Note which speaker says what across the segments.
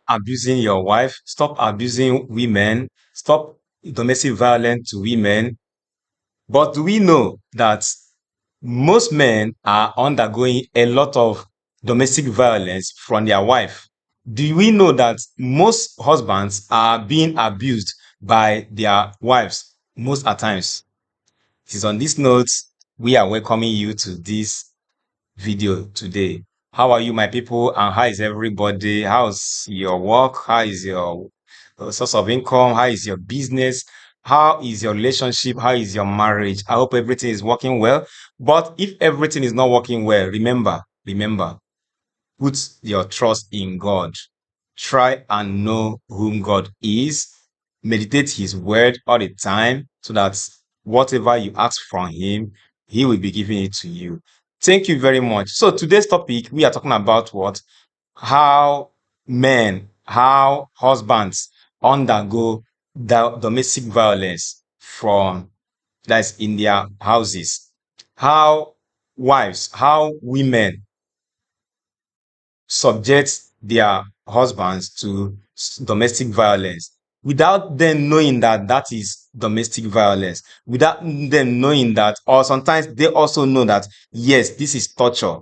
Speaker 1: abusing your wife. Stop abusing women. Stop domestic violence to women. But do we know that most men are undergoing a lot of domestic violence from their wife? Do we know that most husbands are being abused by their wives most at times? It is on this note we are welcoming you to this video today. How are you, my people, and how is everybody? How's your work? How is your source of income? How is your business? How is your relationship? How is your marriage? I hope everything is working well. But if everything is not working well, remember, put your trust in God. Try and know whom God is. Meditate His word all the time so that whatever you ask from Him, He will be giving it to you. Thank you very much. So today's topic, we are talking about what? How how husbands undergo domestic violence from that's in their houses. How women subject their husbands to domestic violence without them knowing that that is domestic violence, without them knowing that, or sometimes they also know that, yes, this is torture.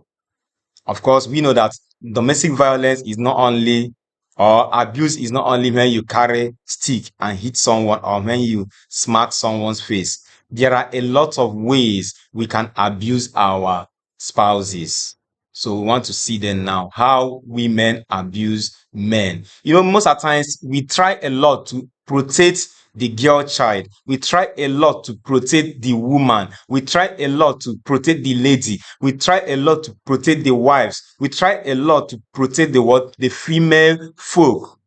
Speaker 1: Of course, we know that domestic violence is not only, or abuse is not only when you carry stick and hit someone or when you smack someone's face. There are a lot of ways we can abuse our spouses. So we want to see them now, how women abuse men. Most of the times we try a lot to protect the girl child. We try a lot to protect the woman. We try a lot to protect the lady. We try a lot to protect the wives. We try a lot to protect the female folk,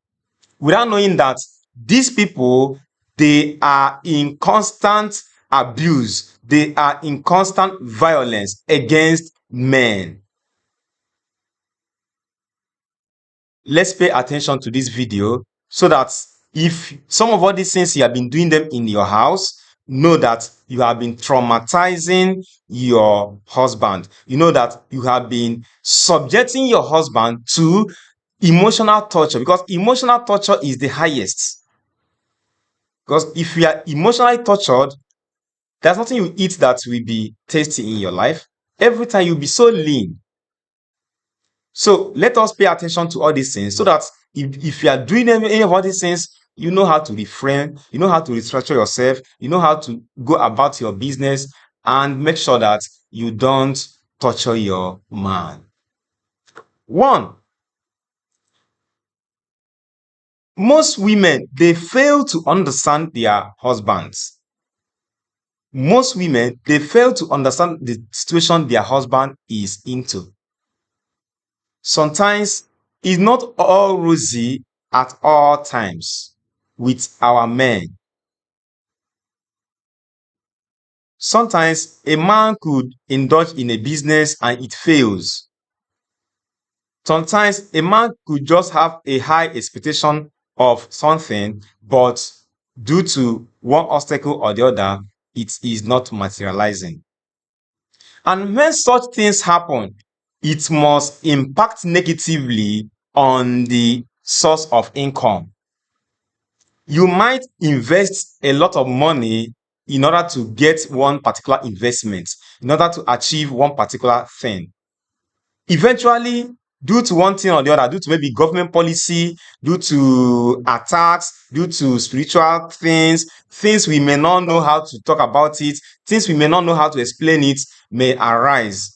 Speaker 1: without knowing that these people, they are in constant abuse. They are in constant violence against men. Let's pay attention to this video so that if some of all these things you have been doing them in your house, know that you have been traumatizing your husband. You know that you have been subjecting your husband to emotional torture, because emotional torture is the highest. Because if you are emotionally tortured, there's nothing you eat that will be tasty in your life. Every time you'll be so lean. So let us pay attention to all these things so that if you are doing any of all these things, you know how to refrain, you know how to restructure yourself, you know how to go about your business and make sure that you don't torture your man. One, most women, they fail to understand their husbands. Most women, they fail to understand the situation their husband is into. Sometimes it's not all rosy at all times with our men. Sometimes a man could indulge in a business and it fails. Sometimes a man could just have a high expectation of something, but due to one obstacle or the other, it is not materializing. And when such things happen, it must impact negatively on the source of income. You might invest a lot of money in order to get one particular investment, in order to achieve one particular thing. Eventually, due to one thing or the other, due to maybe government policy, due to attacks, due to spiritual things we may not know how to talk about it, things we may not know how to explain it, may arise.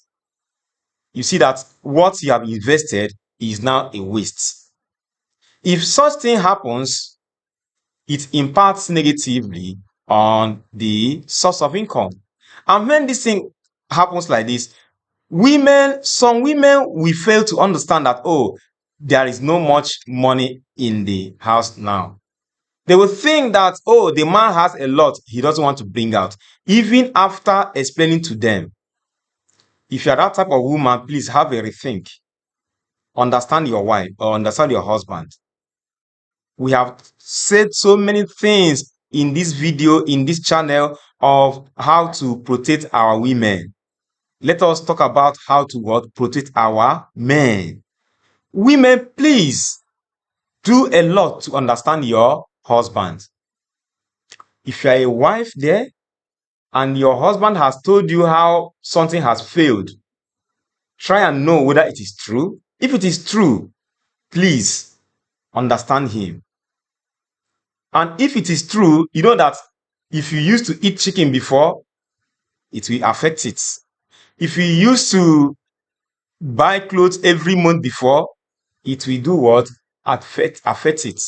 Speaker 1: You see that what you have invested is now a waste. If such thing happens, it impacts negatively on the source of income. And when this thing happens like this, some women will fail to understand that, oh, there is no much money in the house now. They will think that, oh, the man has a lot he doesn't want to bring out. Even after explaining to them, if you are that type of woman, please have a rethink. Understand your wife or understand your husband. We have said so many things in this video, in this channel, of how to protect our women. Let us talk about how to protect our men. Women, please, Do a lot to understand your husband. If you are a wife there and your husband has told you how something has failed, try and know whether it is true. If it is true, please understand him. And if it is true, you know that if you used to eat chicken before, it will affect it. If you used to buy clothes every month before, it will do what? Affect it.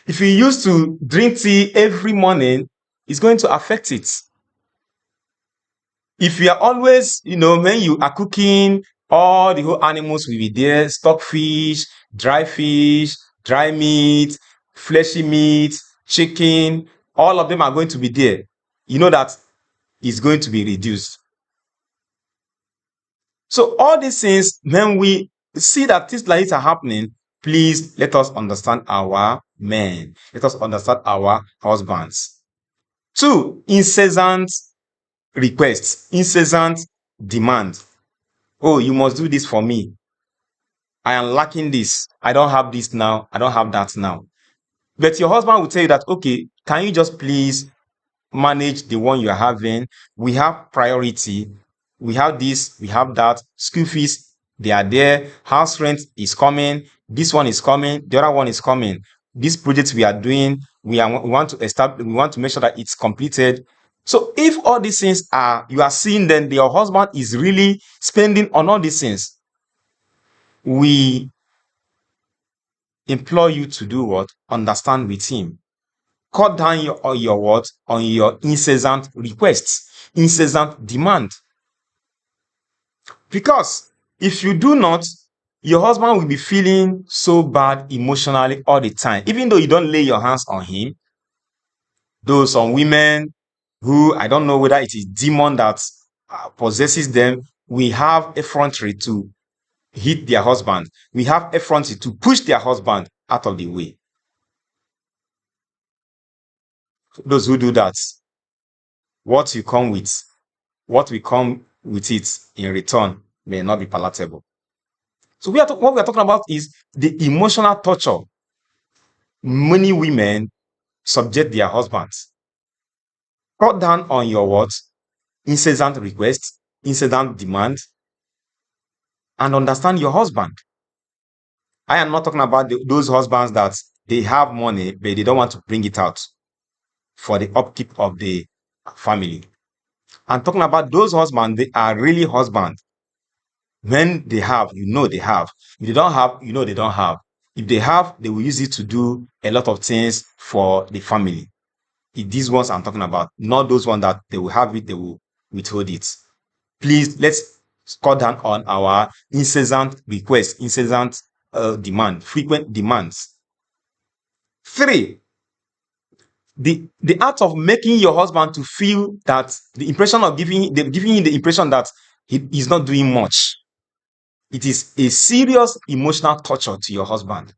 Speaker 1: If you used to drink tea every morning, it's going to affect it. If you are always, when you are cooking, all the whole animals will be there: stockfish, dry meat, fleshy meat, chicken, all of them are going to be there. You know that it's going to be reduced. So all these things, when we see that things like this are happening, please let us understand our men. Let us understand our husbands. 2, incessant requests, incessant demand. Oh, you must do this for me. I am lacking this. I don't have this now. I don't have that now. But your husband will tell you that, okay, can you just please manage the one you are having? We have priority. We have this, we have that. School fees, they are there. House rent is coming. This one is coming. The other one is coming. These projects we are doing, we want to make sure that it's completed. So if all these things you are seeing, then your husband is really spending on all these things. We implore you to do what? Understand with him. Cut down your what? On your incessant requests, incessant demand. Because if you do not, your husband will be feeling so bad emotionally all the time, even though you don't lay your hands on him. Though some women who, I don't know whether it is demon that possesses them, we have effrontery to hit their husband. We have effrontery to push their husband out of the way. Those who do that, what we come with it in return may not be palatable. So what we are talking about is the emotional torture many women subject their husbands. Cut down on your what? Incessant requests, incessant demand, and understand your husband. I am not talking about those husbands that they have money, but they don't want to bring it out for the upkeep of the family. I'm talking about those husbands, they are really husbands. When they have, they have. If they don't have, they don't have. If they have, they will use it to do a lot of things for the family. These ones I'm talking about, not those ones that they will have it, they will withhold it. Please, let's cut down on our incessant requests, incessant demand, frequent demands. 3, the art of making your husband to feel that the impression of giving him the impression that he is not doing much. It is a serious emotional torture to your husband.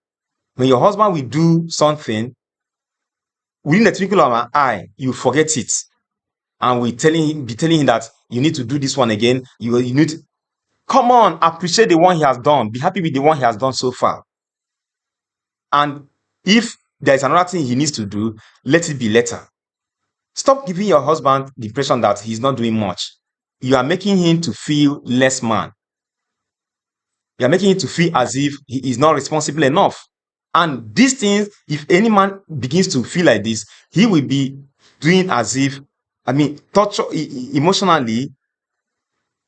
Speaker 1: When your husband will do something, within the twinkle of an eye, you forget it. And be telling him that you need to do this one again. You need to, come on, appreciate the one he has done. Be happy with the one he has done so far. And if there is another thing he needs to do, let it be later. Stop giving your husband the impression that he's not doing much. You are making him to feel less man. You are making him to feel as if he is not responsible enough. And these things, if any man begins to feel like this, he will be doing as if, torture emotionally,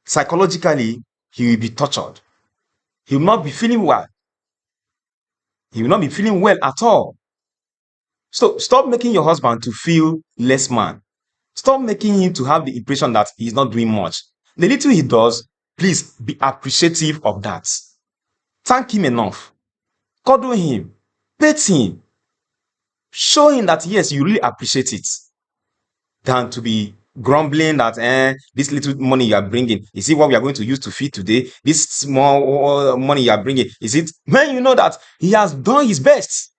Speaker 1: psychologically, he will be tortured. He will not be feeling well. He will not be feeling well at all. So stop making your husband to feel less man. Stop making him to have the impression that he's not doing much. The little he does, please be appreciative of that. Thank him enough. Cuddle him. Pet him. Show him that, yes, you really appreciate it. Than to be grumbling that this little money you are bringing, is it what we are going to use to feed today? This small money you are bringing, is it? When you know that he has done his best.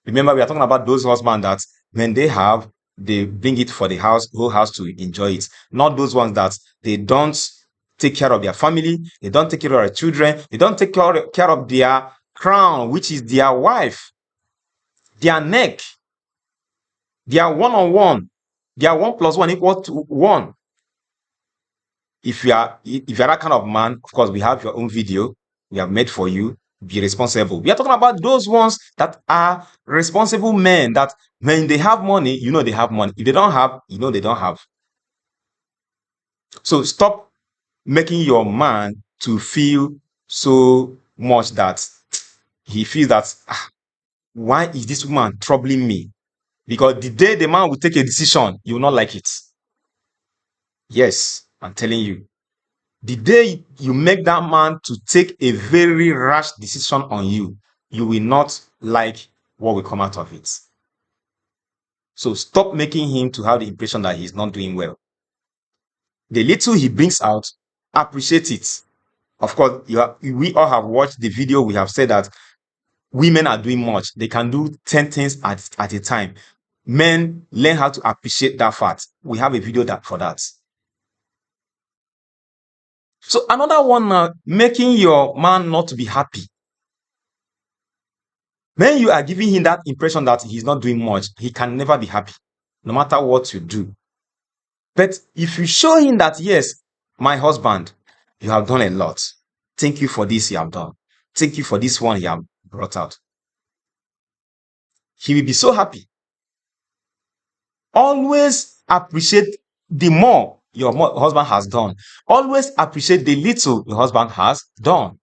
Speaker 1: Remember, we are talking about those husbands that when they have, they bring it for the whole house to enjoy it. Not those ones that they don't take care of their family, they don't take care of their children, they don't take care of their crown, which is their wife, their neck, their one-on-one, their 1+1 equal to 1. If you are that kind of man, of course, we have your own video we have made for you. Be responsible. We are talking about those ones that are responsible men, that when they have money, you know they have money. If they don't have, you know they don't have. So stop making your man to feel so much that he feels that, why is this woman troubling me? Because the day the man will take a decision, you will not like it. Yes, I'm telling you. The day you make that man to take a very rash decision on you, you will not like what will come out of it. So stop making him to have the impression that he's not doing well. The little he brings out, appreciate it. Of course, we all have watched the video. We have said that women are doing much. They can do 10 things at a time. Men, learn how to appreciate that fact. We have a video for that. So another one, making your man not to be happy. When you are giving him that impression that he's not doing much, he can never be happy, no matter what you do. But if you show him that, yes, my husband, you have done a lot. Thank you for this you have done. Thank you for this one you have brought out. He will be so happy. Always appreciate the more your husband has done. Always appreciate the little your husband has done.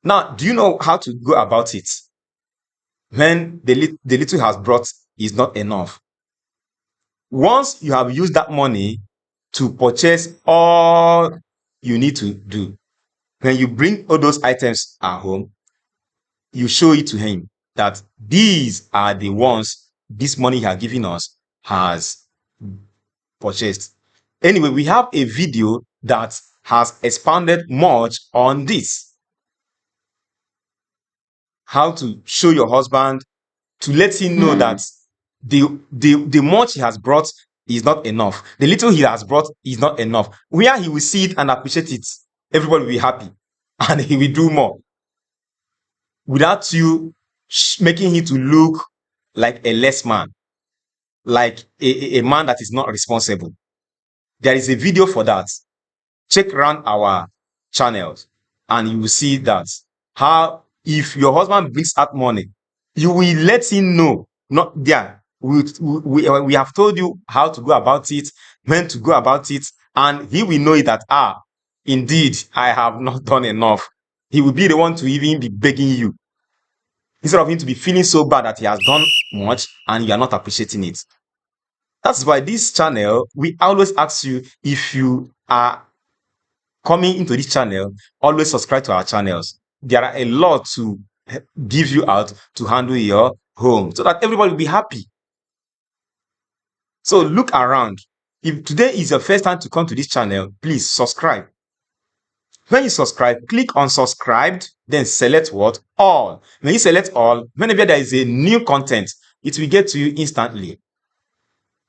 Speaker 1: Now, do you know how to go about it? When the little he has brought is not enough. Once you have used that money to purchase all you need to do, when you bring all those items at home, you show it to him that these are the ones this money he has given us has purchased. Anyway, we have a video that has expanded much on this. How to show your husband, to let him know that the much he has brought is not enough. The little he has brought is not enough. Where he will see it and appreciate it, everybody will be happy and he will do more. Without you making him to look like a less man, like a man that is not responsible. There is a video for that. Check around our channels and you will see that how if your husband brings out money, you will let him know. Not there. We have told you how to go about it, when to go about it, and he will know that, indeed, I have not done enough. He will be the one to even be begging you, instead of him to be feeling so bad that he has done much and you are not appreciating it. That's why this channel, we always ask you, if you are coming into this channel, always subscribe to our channels. There are a lot to give you out to handle your home so that everybody will be happy. So look around. If today is your first time to come to this channel, please subscribe. When you subscribe, click on subscribed, then select what? All. When you select all, whenever there is a new content, it will get to you instantly.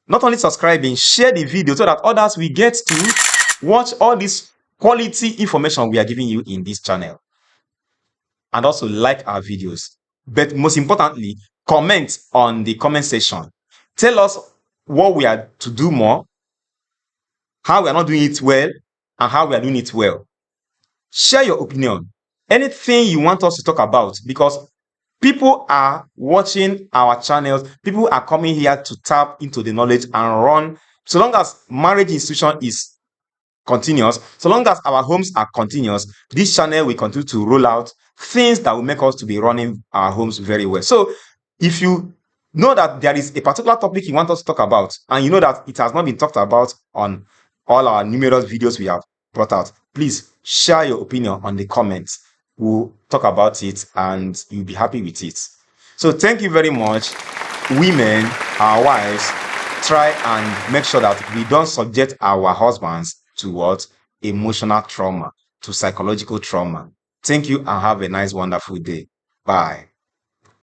Speaker 1: Not only subscribing, share the video so that others will get to watch all this quality information we are giving you in this channel. And also like our videos. But most importantly, comment on the comment section. Tell us what we are to do more, how we are not doing it well, and how we are doing it well. Share your opinion. Anything you want us to talk about, because people are watching our channels. People are coming here to tap into the knowledge and run. So long as marriage institution is continuous, so long as our homes are continuous, this channel will continue to roll out things that will make us to be running our homes very well. So if you know that there is a particular topic you want us to talk about, and you know that it has not been talked about on all our numerous videos we have brought out, please share your opinion on the comments. We'll talk about it and you'll be happy with it. So thank you very much. Women, our wives, try and make sure that we don't subject our husbands to what? Emotional trauma, to psychological trauma. Thank you and have a nice, wonderful day. Bye.